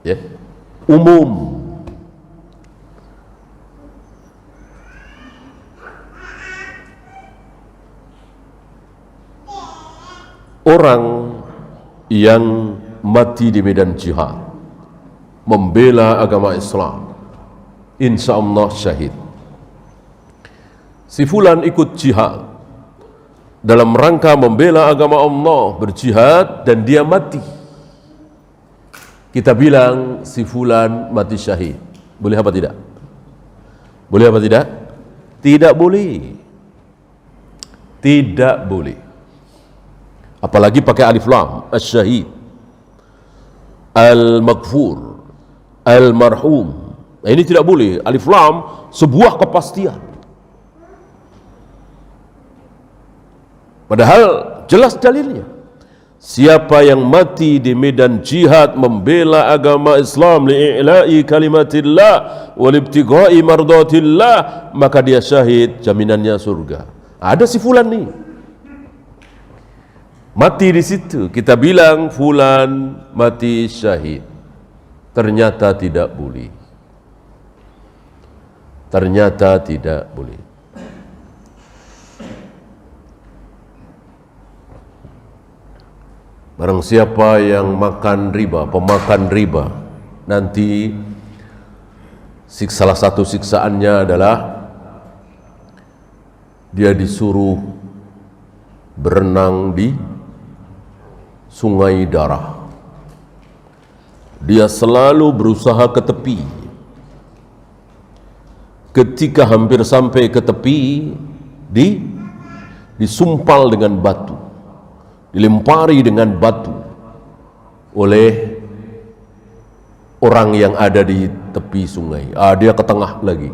Ya. Umum. Orang yang mati di medan jihad membela agama Islam, insya Allah syahid. Si fulan ikut jihad dalam rangka membela agama Allah, berjihad, dan dia mati. Kita bilang si fulan mati syahid. Boleh apa tidak? Boleh apa tidak? Tidak boleh. Tidak boleh. Apalagi pakai alif lam, asy-syahid, al-maghfur, al-marhum. Nah, ini tidak boleh. Alif lam sebuah kepastian. Padahal jelas dalilnya. Siapa yang mati di medan jihad membela agama Islam li'ila'i kalimatillah wal ibtigha'i mardatillah, maka dia syahid, jaminannya surga. Ada si fulan nih mati di situ, kita bilang fulan mati syahid. Ternyata tidak boleh. Ternyata tidak boleh. Barang siapa yang makan riba, pemakan riba, nanti salah satu siksaannya adalah dia disuruh berenang di sungai darah. Dia selalu berusaha ke tepi. Ketika hampir sampai ke tepi, disumpal dengan batu, dilempari dengan batu oleh orang yang ada di tepi sungai. Dia ke tengah lagi,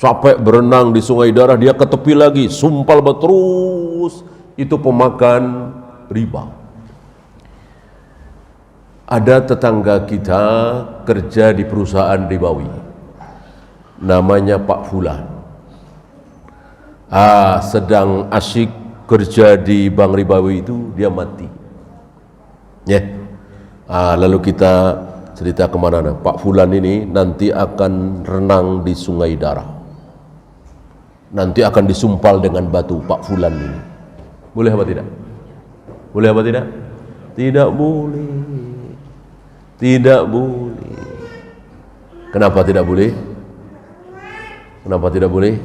sampai berenang di sungai darah, dia ke tepi lagi, sumpal terus. Itu pemakan riba. Ada tetangga kita kerja di perusahaan ribawi, namanya Pak Fulan. Sedang asyik kerja di bank ribawi itu, dia mati. Lalu kita cerita kemana? Pak Fulan ini nanti akan renang di sungai darah, nanti akan disumpal dengan batu. Pak Fulan ini boleh apa tidak? Boleh apa tidak? Tidak boleh. Tidak boleh. Kenapa tidak boleh? Kenapa tidak boleh?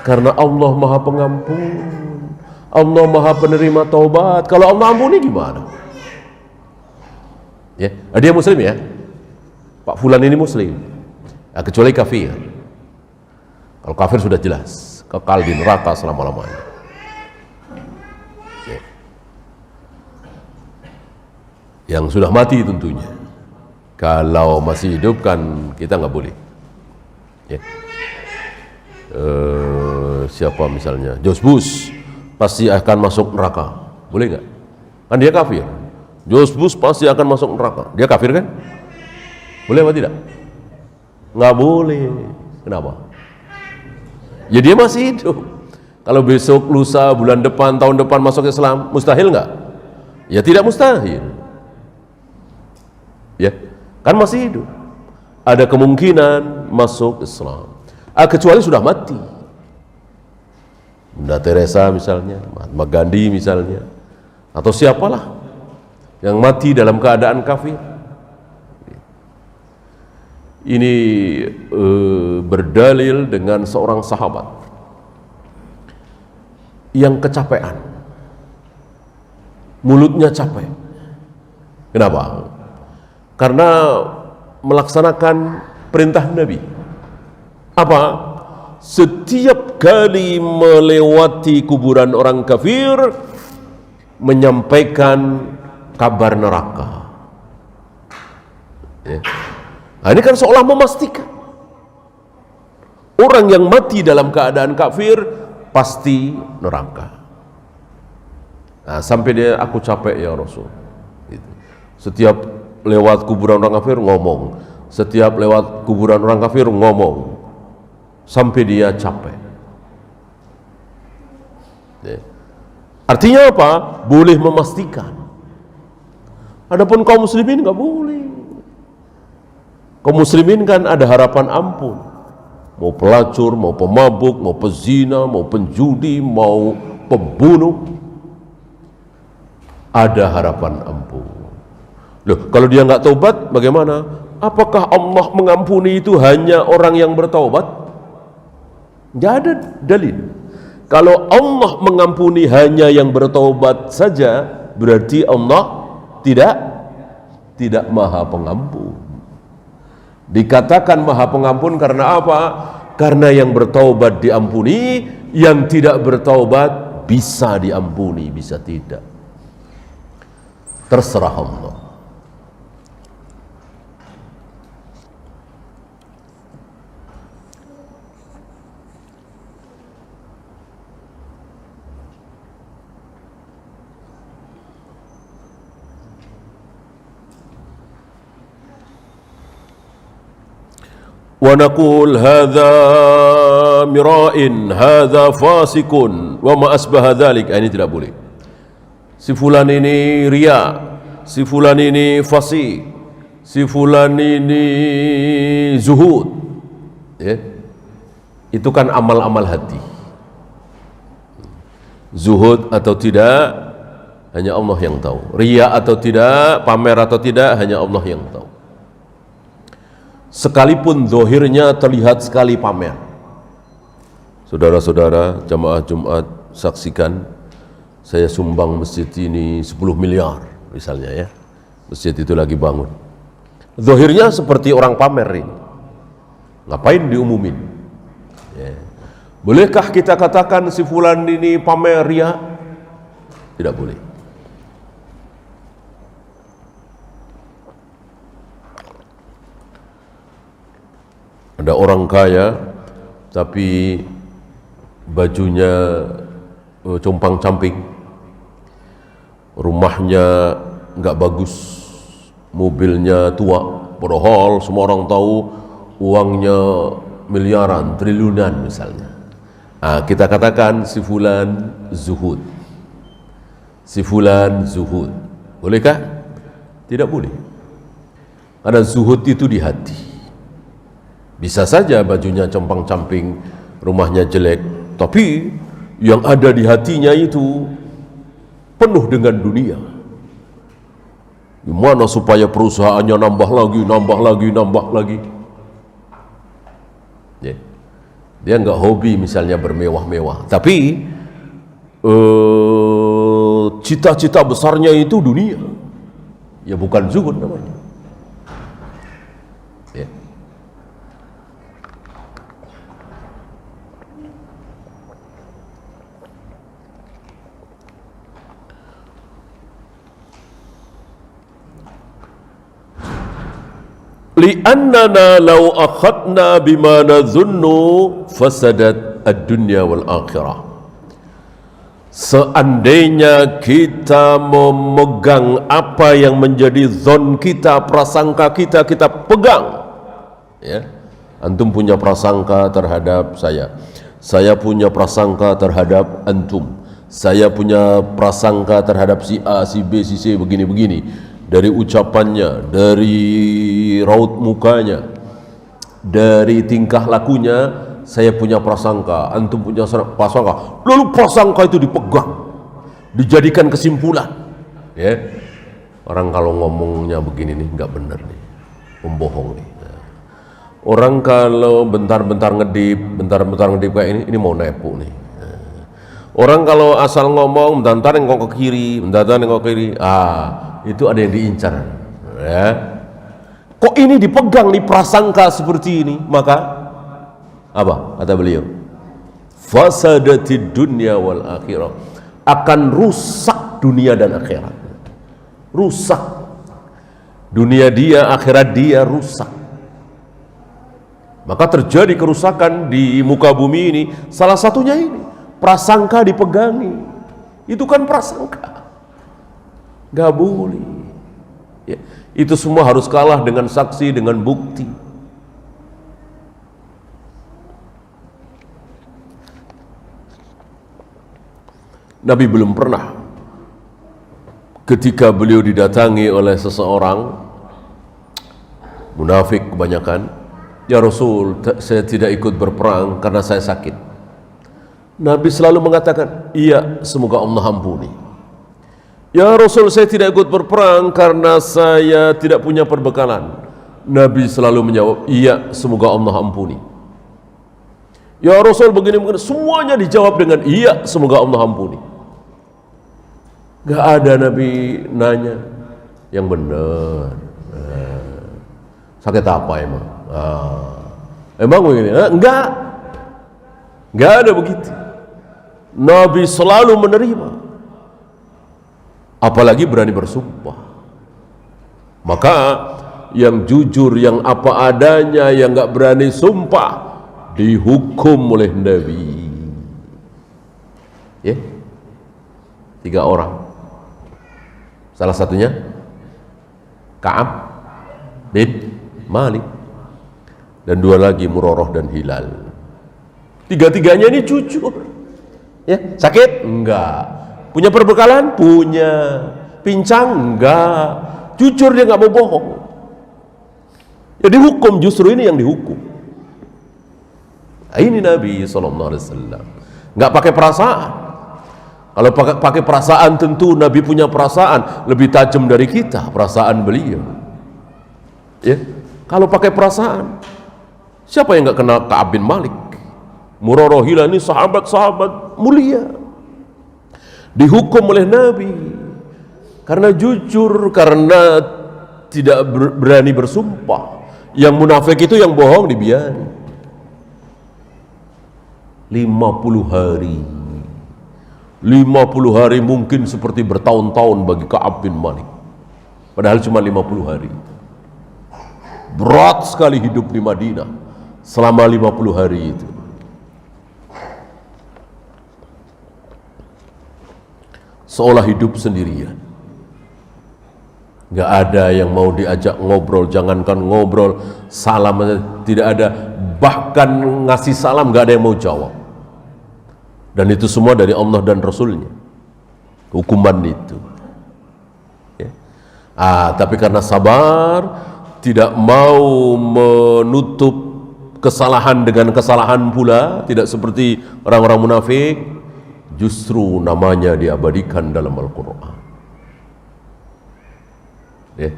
Karena Allah Maha Pengampun, Allah Maha Penerima Taubat. Kalau Allah ampuni gimana? Dia Muslim ya, Pak Fulan ini Muslim, kecuali kafir. Kalau kafir sudah jelas kekal di neraka selama-lamanya. Yang sudah mati tentunya. Kalau masih hidup kan kita nggak boleh. Siapa misalnya George Bush pasti akan masuk neraka, boleh nggak? Kan dia kafir. George Bush pasti akan masuk neraka, dia kafir kan? Boleh apa tidak? Nggak boleh. Kenapa? Ya dia masih hidup. Kalau besok, lusa, bulan depan, tahun depan masuk Islam, mustahil nggak? Ya tidak mustahil. Kan masih hidup, ada kemungkinan masuk Islam. Kecuali sudah mati. Bunda Teresa misalnya, Mahatma Gandhi misalnya, atau siapalah yang mati dalam keadaan kafir. Ini berdalil dengan seorang sahabat yang kecapean, mulutnya capek. Kenapa? Karena melaksanakan perintah Nabi. Apa? Setiap kali melewati kuburan orang kafir, menyampaikan kabar neraka. Ini kan seolah memastikan orang yang mati dalam keadaan kafir pasti neraka. Sampai dia, aku capek ya Rasul. Setiap lewat kuburan orang kafir ngomong, setiap lewat kuburan orang kafir ngomong, sampai dia capek. Artinya apa? Boleh memastikan. Adapun kaum muslimin nggak boleh. Kaum muslimin kan ada harapan ampun. Mau pelacur, mau pemabuk, mau pezina, mau penjudi, mau pembunuh, ada harapan ampun. Loh, kalau dia nggak taubat, bagaimana? Apakah Allah mengampuni itu hanya orang yang bertaubat? Nggak ada dalil. Kalau Allah mengampuni hanya yang bertaubat saja, berarti Allah tidak maha pengampun. Dikatakan maha pengampun karena apa? Karena yang bertaubat diampuni, yang tidak bertaubat bisa diampuni, bisa tidak. Terserah Allah. Wa naqul hadza mira'in, hadza fasikun wa ma asbaha dzalik. Ini tidak boleh. Si fulan ini riya, si fulan ini fasik, si fulan ini zuhud. Itu kan amal-amal hati. Zuhud atau tidak, hanya Allah yang tahu. Riya atau tidak, pamer atau tidak, hanya Allah yang tahu. Sekalipun zahirnya terlihat sekali pamer. Saudara-saudara jamaah Jumat, saksikan saya sumbang masjid ini 10 miliar misalnya ya. Masjid itu lagi bangun. Zahirnya seperti orang pamer ini. Ngapain diumumin? Ya. Bolehkah kita katakan si fulan ini pamer riya? Tidak boleh. Ada orang kaya tapi bajunya compang-camping, rumahnya nggak bagus, mobilnya tua, padahal semua orang tahu uangnya miliaran, triliunan misalnya. Kita katakan si fulan zuhud. Si fulan zuhud. Bolehkah? Tidak boleh. Karena zuhud itu di hati. Bisa saja bajunya compang-camping, rumahnya jelek, tapi yang ada di hatinya itu penuh dengan dunia. Gimana supaya perusahaannya nambah lagi? Ya. Dia nggak hobi misalnya bermewah-mewah, tapi cita-cita besarnya itu dunia. Ya bukan zuhud namanya. Ya. Li'annana law akhadna bima nadhunnu fasadat ad-dunya wal akhirah. Seandainya kita memegang apa yang menjadi zon kita, prasangka kita, kita pegang. Ya. Antum punya prasangka terhadap saya punya prasangka terhadap antum, saya punya prasangka terhadap si A, si B, si C, begini-begini. Dari ucapannya, dari raut mukanya, dari tingkah lakunya, saya punya prasangka, antum punya prasangka. Lalu prasangka itu dipegang, dijadikan kesimpulan. Ya, orang kalau ngomongnya begini nih nggak benar nih, pembohong nih. Orang kalau bentar-bentar ngedip kayak ini mau nepu nih. Orang kalau asal ngomong bentar-bentar nengok ke kiri, bentar-bentar nengok ke kiri, itu ada yang diincar. Ya. Kok ini dipegang nih prasangka seperti ini? Maka apa kata beliau? Fasadatid dunya wal akhirah. Akan rusak dunia dan akhirat. Rusak. Dunia dia, akhirat dia rusak. Maka terjadi kerusakan di muka bumi ini. Salah satunya ini, prasangka dipegangi. Itu kan prasangka. Gak boleh ya. Itu semua harus kalah dengan saksi, dengan bukti. Nabi belum pernah ketika beliau didatangi oleh seseorang munafik kebanyakan, ya Rasul, saya tidak ikut berperang karena saya sakit. Nabi selalu mengatakan, iya, semoga Allah ampuni. Ya Rasul, saya tidak ikut berperang karena saya tidak punya perbekalan. Nabi selalu menjawab, iya, semoga Allah ampuni. Ya Rasul, begini, semuanya dijawab dengan iya, semoga Allah ampuni. Gak ada Nabi nanya yang benar. Sakit apa emang? Emang begini? Enggak ada begitu. Nabi selalu menerima. Apalagi berani bersumpah. Maka yang jujur, yang apa adanya, yang gak berani sumpah, dihukum oleh Nabi. Ya, 3 orang. Salah satunya Ka'ab bin Malik, dan 2 lagi Murarah dan Hilal. 3-tiganya ini jujur. Ya, sakit? Enggak. Punya perbekalan? Punya. Pincang? Enggak. Jujur, dia nggak mau bohong. Ya dihukum, justru ini yang dihukum. Nah, ini Nabi SAW nggak pakai perasaan. Kalau pakai perasaan, tentu Nabi punya perasaan lebih tajam dari kita, perasaan beliau. Ya, kalau pakai perasaan, siapa yang nggak kenal Ka'ab bin Malik? Murarah Hilal ini sahabat-sahabat mulia, dihukum oleh Nabi karena jujur, karena tidak berani bersumpah. Yang munafik itu, yang bohong dibiarkan. 50 hari. 50 hari mungkin seperti bertahun-tahun bagi Ka'ab bin Malik, padahal cuma 50 hari. Berat sekali hidup di Madinah selama 50 hari itu. Seolah hidup sendirian, gak ada yang mau diajak ngobrol. Jangankan ngobrol, salam tidak ada. Bahkan ngasih salam gak ada yang mau jawab. Dan itu semua dari Allah dan Rasulnya, hukuman itu. Ya. Tapi karena sabar, tidak mau menutup kesalahan dengan kesalahan pula, tidak seperti orang-orang munafik, justru namanya diabadikan dalam Al-Quran. Ya.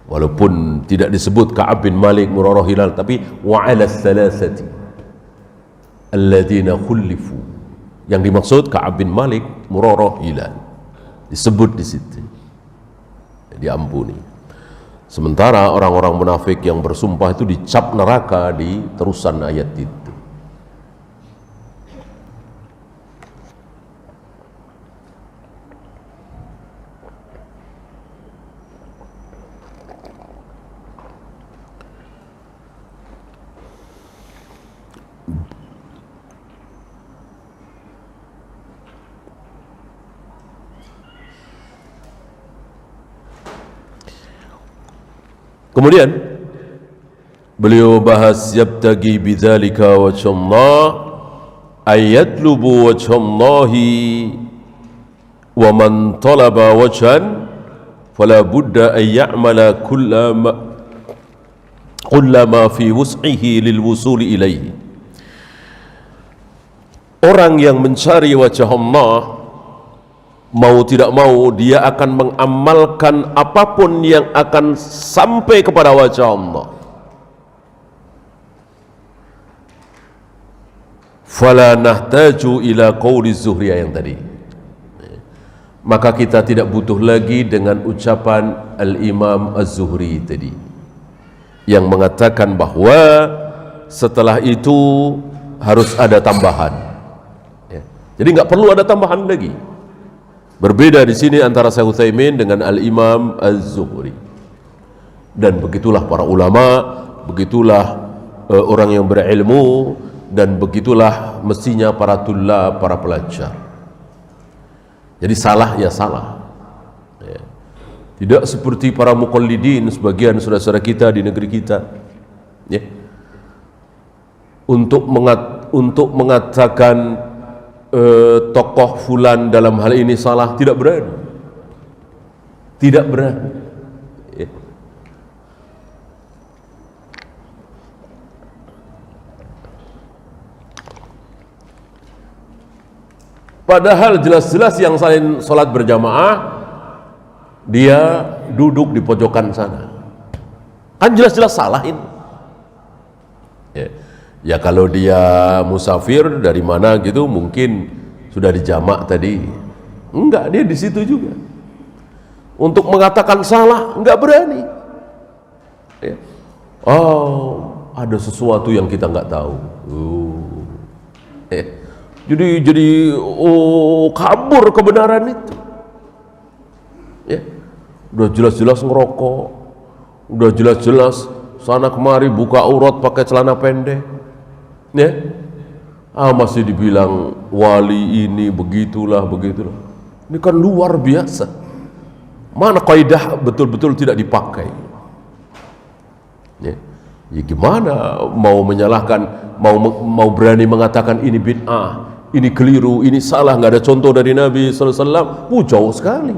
Walaupun tidak disebut Ka'ab bin Malik, Murarah Hilal, tapi wa'ala thalathati alladhina khullifu. Yang dimaksud Ka'ab bin Malik, Murarah Hilal, disebut di situ, diampuni. Sementara orang-orang munafik yang bersumpah itu dicap neraka di terusan ayat itu. Kemudian beliau bahas yabtagi bidzalika wajhallah ayatlubu wajhallahi wa man talaba wajhan fala budda an ya'mala kullama fi wus'ihi lil wusuli ilaihi. Orang yang mencari wajah Allah, mau tidak mau dia akan mengamalkan apapun yang akan sampai kepada wajah Allah. Fala nahtaju ila qauli Zuhriyah yang tadi. Maka kita tidak butuh lagi dengan ucapan Al-Imam Az-Zuhri tadi, yang mengatakan bahwa setelah itu harus ada tambahan. Jadi nggak perlu ada tambahan lagi. Berbeda di sini antara Syekh Utsaimin dengan Al-Imam Az-Zuhri. Dan begitulah para ulama, begitulah orang yang berilmu, dan begitulah mestinya para tullab, para pelajar. Jadi salah ya salah. Ya. Tidak seperti para muqallidin, sebagian saudara-saudara kita di negeri kita. Ya. Untuk mengatakan tokoh fulan dalam hal ini salah, tidak berani. Tidak berani. Ya. Padahal jelas-jelas yang salin sholat berjamaah, dia duduk di pojokan sana. Kan jelas-jelas salah ini. Ya kalau dia musafir dari mana gitu, mungkin sudah dijamak tadi. Enggak, dia di situ juga. Untuk mengatakan salah, enggak berani. Ya. Oh, ada sesuatu yang kita enggak tahu. Jadi kabur kebenaran itu. Ya. Udah jelas-jelas ngerokok, udah jelas-jelas sana kemari buka aurat pakai celana pendek. Ya. Masih dibilang wali ini begitulah. Ini kan luar biasa. Mana kaidah betul-betul tidak dipakai. Ya. Ya gimana mau menyalahkan, mau berani mengatakan ini bid'ah, ini keliru, ini salah, nggak ada contoh dari Nabi SAW. Jauh sekali.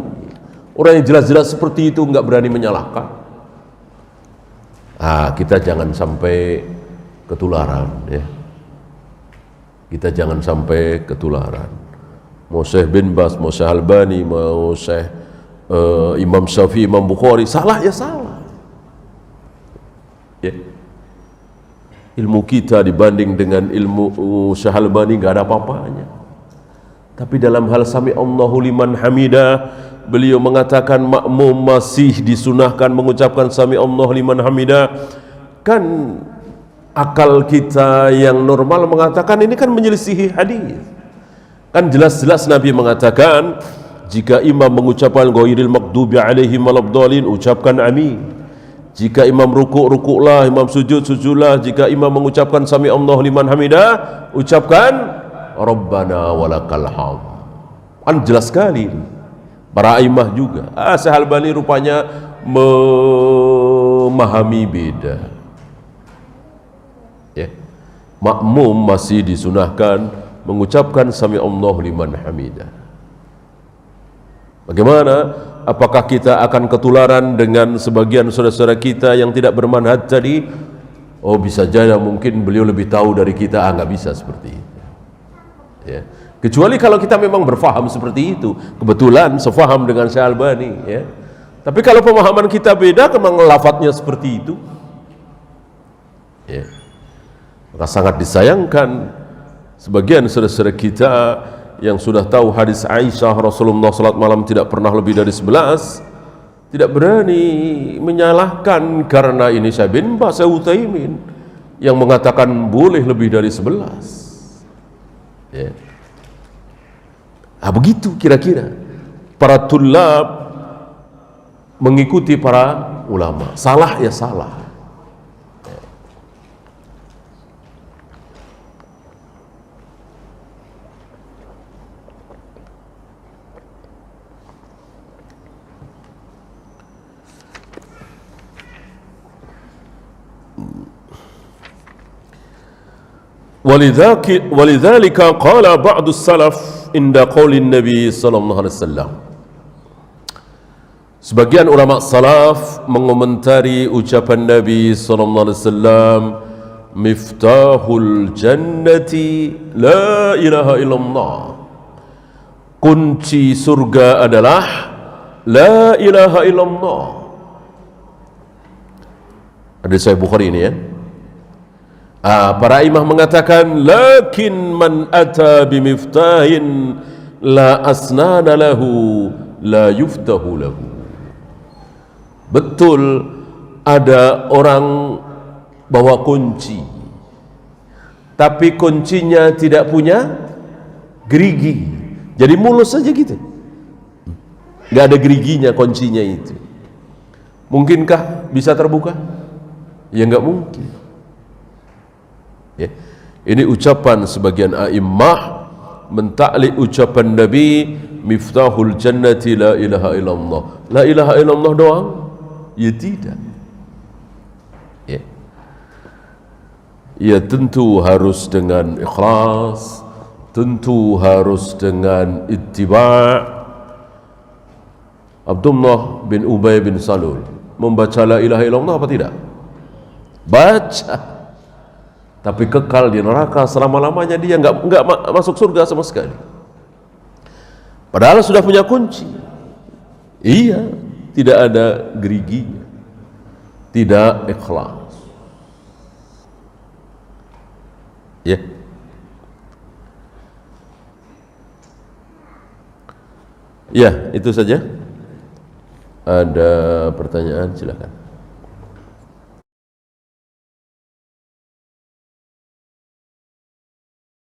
Orang yang jelas-jelas seperti itu nggak berani menyalahkan. Kita jangan sampai ketularan, ya. Kita jangan sampai ketularan. mau Syekh bin Bas, mau Syekh Albani, mau Syekh Imam Syafi'i, Imam Bukhari, salah ya salah. Ya. Ilmu kita dibanding dengan ilmu Syekh Albani nggak ada apa-apanya. Tapi dalam hal sami Allahu liman hamidah, beliau mengatakan makmum masih disunahkan mengucapkan sami Allahu liman hamidah. Kan akal kita yang normal mengatakan ini kan menyelisihi hadis. Kan jelas-jelas Nabi mengatakan jika imam mengucapkan ghairil maghdubi alaihim waladdallin, ucapkan amin. Jika imam rukuk, rukuklah, imam sujud, sujudlah. Jika imam mengucapkan sami Allahu liman hamidah, ucapkan Rabbana walakal hamd. Kan jelas sekali. Para imam juga. Syekh Albani rupanya memahami beda. Ya. Makmum masih disunahkan mengucapkan sami Allahu liman hamidah. Bagaimana? Apakah kita akan ketularan dengan sebagian saudara-saudara kita yang tidak bermanhaj tadi? Oh, bisa jadi mungkin beliau lebih tahu dari kita. Nggak bisa seperti itu. Ya. Kecuali kalau kita memang berfaham seperti itu, kebetulan sefaham dengan Syekh Albani, ya. Tapi kalau pemahaman kita beda, memang lafadznya seperti itu, ya. Maka sangat disayangkan sebagian saudara-saudara kita yang sudah tahu hadis Aisyah Rasulullah salat malam tidak pernah lebih dari 11, tidak berani menyalahkan karena ini Syekh bin Baz, Syekh Utsaimin yang mengatakan boleh lebih dari 11. Ya. Nah, begitu kira-kira para tulab mengikuti para ulama. Salah ya salah. ولذلك قال بعض السلف عند قول النبي صلى الله عليه وسلم. Sebagian ulama salaf mengomentari ucapan Nabi sallallahu alaihi wasallam, miftahul jannati la ilaha illallah. Kunci surga adalah la ilaha illallah. Hadis Sahih Bukhari ini, ya. Para imam mengatakan lakin man ata bimiftahin la asnana lahu la yuftahu lahu. Betul ada orang bawa kunci, tapi kuncinya tidak punya gerigi, jadi mulus saja gitu, nggak ada geriginya kuncinya itu. Mungkinkah bisa terbuka? Ya nggak mungkin. Ya. Ini ucapan sebagian a'immah mentaklik ucapan Nabi miftahul jannati la ilaha illallah. La ilaha illallah doang? Ya tidak. Ya. Ya tentu harus dengan ikhlas, tentu harus dengan ittiba'. Abdullah bin Ubay bin Salul membaca la ilaha illallah apa tidak? Baca. Tapi kekal di neraka selama-lamanya, dia nggak masuk surga sama sekali. Padahal sudah punya kunci. Iya, tidak ada geriginya, tidak ikhlas. Ya. Ya, itu saja. Ada pertanyaan, silakan.